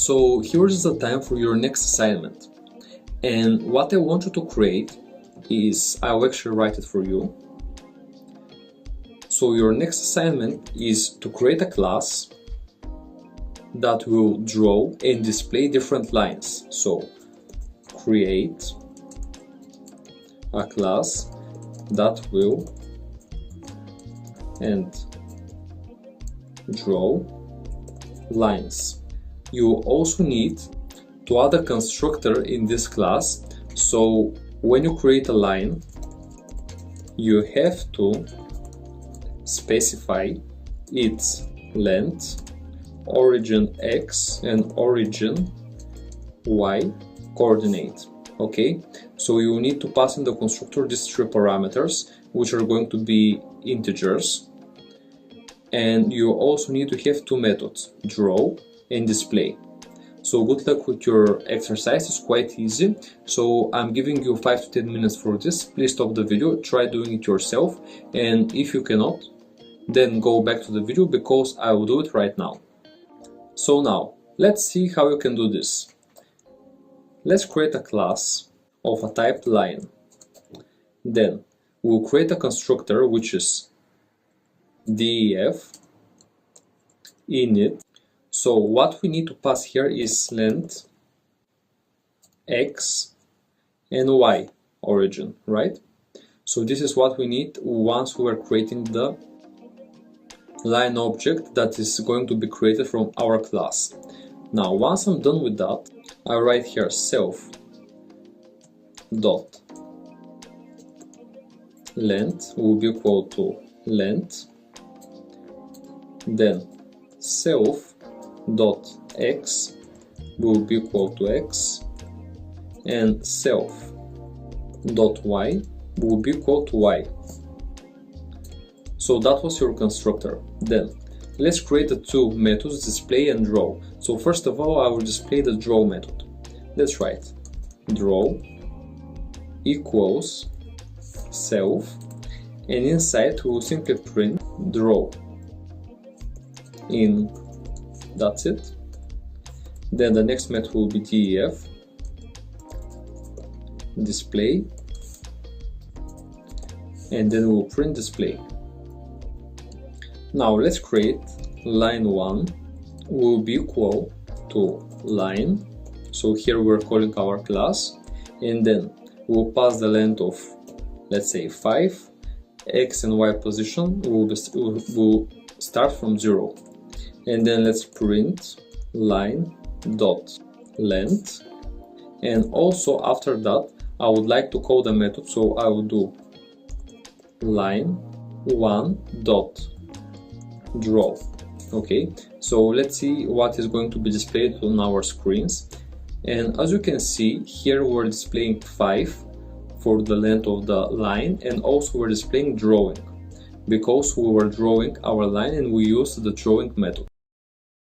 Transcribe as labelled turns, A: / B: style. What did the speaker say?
A: So here's the time for your next assignment, and what I want you to create is, I will actually write it for you. So your next assignment is to create a class that will draw and display different lines. So create a class that will and draw lines. You also need to add a constructor in this class, so when you create a line you have to specify its length, origin x and origin y coordinate. Okay, so you need to pass in the constructor these three parameters, which are going to be integers, and you also need to have two methods, draw and display. So good luck with your exercise, it's quite easy. So I'm giving you 5 to 10 minutes for this. Please stop the video, try doing it yourself, and if you cannot, then go back to the video because I will do it right now. So now, let's see how you can do this. Let's create a class of a type line. Then we'll create a constructor which is def init. So what we need to pass here is length, x and y origin, right? So this is what we need once we are creating the line object that is going to be created from our class. Now once I'm done with that, I write here self dot length will be equal to length, then self dot x will be equal to x, and self dot y will be equal to y. So that was your constructor. Then let's create the two methods, display and draw. So first of all, I will display the draw method. Let's write draw equals self, and inside we will simply print draw in. That's it. Then the next method will be def display, and then we'll print display. Now let's create line 1 will be equal to line, so here we're calling our class, and then we'll pass the length of, let's say, 5, x and y position will start from 0, and then let's print line dot length, and also after that I would like to call the method, so I will do line 1 dot draw. Okay, so let's see what is going to be displayed on our screens, and as you can see here we're displaying 5 for the length of the line, and also we're displaying drawing because we were drawing our line and we used the drawing method.